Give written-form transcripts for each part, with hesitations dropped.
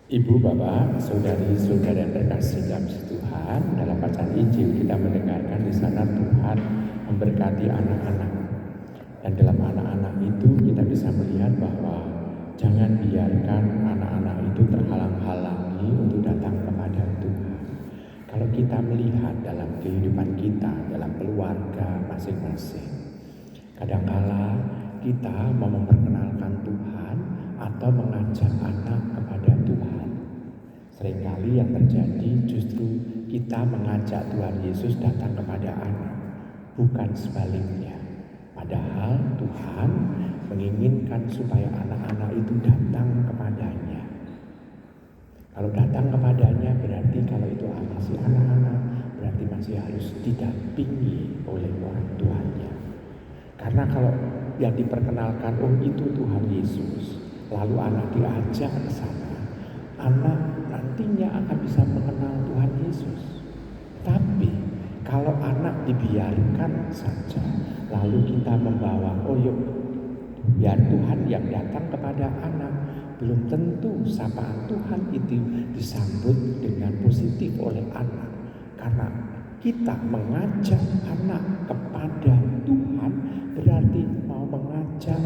Ibu, Bapak, saudari-saudara yang terkasih dalam Tuhan, dalam bacaan Injil kita mendengarkan di sana Tuhan memberkati anak-anak. Dan dalam anak-anak itu kita bisa melihat bahwa jangan biarkan anak-anak itu terhalang-halangi untuk datang kepada Tuhan. Kalau kita melihat dalam kehidupan kita, dalam keluarga masing-masing, kadangkala kita mau memperkenalkan Tuhan atau mengajak anak kepada Tuhan. Seringkali yang terjadi justru kita mengajak Tuhan Yesus datang kepada anak, bukan sebaliknya. Padahal Tuhan menginginkan supaya anak-anak itu datang kepadanya. Kalau datang kepadanya berarti kalau itu masih anak-anak, berarti masih harus didampingi oleh orang tuanya. Karena kalau yang diperkenalkan, oh itu Tuhan Yesus, lalu anak diajak ke sana, anak nantinya akan bisa mengenal Tuhan Yesus. Tapi kalau anak dibiarkan saja, lalu kita membawa, oh yuk biar Tuhan yang datang kepada anak, belum tentu sapaan Tuhan itu disambut dengan positif oleh anak. Karena kita mengajak anak kepada Tuhan berarti mau mengajak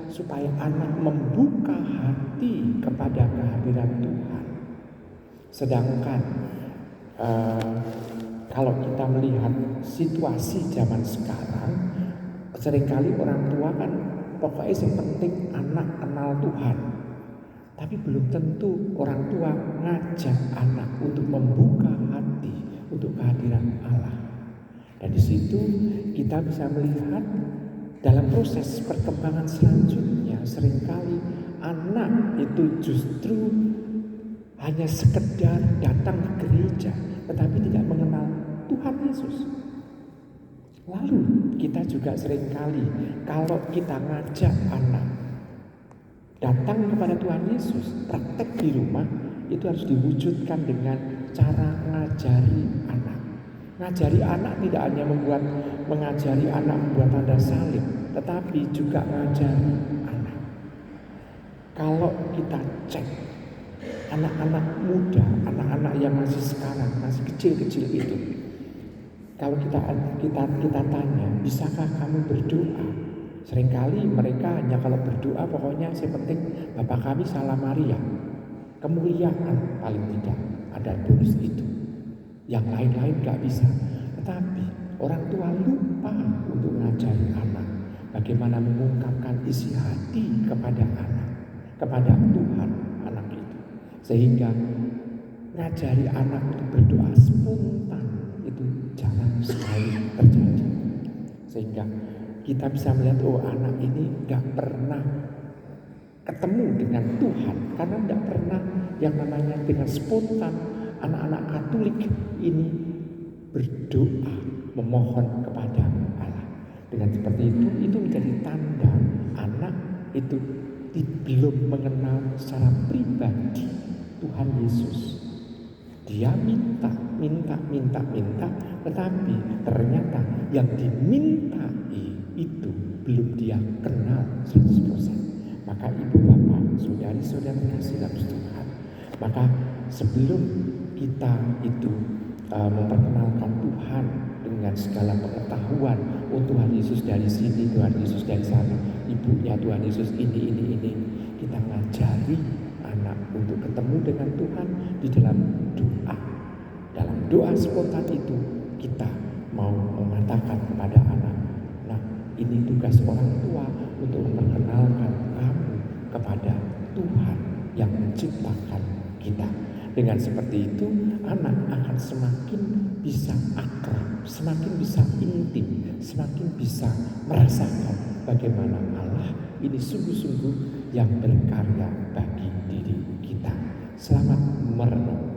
supaya anak membuka hati kepada kehadiran Tuhan. Sedangkan kalau kita melihat situasi zaman sekarang, seringkali orang tua kan pokoknya yang penting anak kenal Tuhan. Tapi belum tentu orang tua ngajak anak untuk membuka hati untuk kehadiran Allah. Dan di situ kita bisa melihat dalam proses perkembangan selanjutnya, seringkali anak itu justru hanya sekedar datang ke gereja, tetapi tidak mengenal Tuhan Yesus. Lalu kita juga seringkali kalau kita ngajak anak datang kepada Tuhan Yesus, praktek di rumah itu harus diwujudkan dengan cara ngajari anak. Ngajari anak tidak hanya mengajari anak membuat tanda salib, tetapi juga ngajari anak. Kalau kita cek anak-anak muda, anak-anak yang masih sekarang, masih kecil-kecil itu, kalau kita tanya, bisakah kamu berdoa? Seringkali mereka hanya kalau berdoa pokoknya yang penting Bapa kami salam Maria. Kemuliaan paling tidak ada bonus itu. Yang lain-lain gak bisa. Tetapi orang tua lupa untuk mengajari anak bagaimana mengungkapkan isi hati kepada anak, kepada Tuhan anak itu. Sehingga ngajari anak untuk berdoa spontan itu jarang sekali terjadi. Sehingga kita bisa melihat, oh anak ini gak pernah ketemu dengan Tuhan. Karena gak pernah yang namanya dengan spontan. Anak-anak Katolik ini berdoa, memohon kepada Allah. Dengan seperti itu menjadi tanda anak itu belum mengenal secara pribadi Tuhan Yesus. Dia minta, tetapi ternyata yang dimintai itu belum dia kenal 100%. Maka ibu bapak, saudari-saudara kasih dalam Tuhan, maka sebelum kita itu memperkenalkan Tuhan dengan segala pengetahuan, oh Tuhan Yesus dari sini, Tuhan Yesus dari sana, ibunya Tuhan Yesus ini, kita ngajari anak untuk ketemu dengan Tuhan di dalam doa. Dalam doa spontan itu kita mau mengatakan kepada anak, nah ini tugas orang tua untuk memperkenalkan kamu kepada Tuhan yang menciptakan kita. Dengan seperti itu anak akan semakin bisa akrab, semakin bisa intim, semakin bisa merasakan bagaimana Allah ini sungguh-sungguh yang berkarya bagi diri kita. Selamat merenung.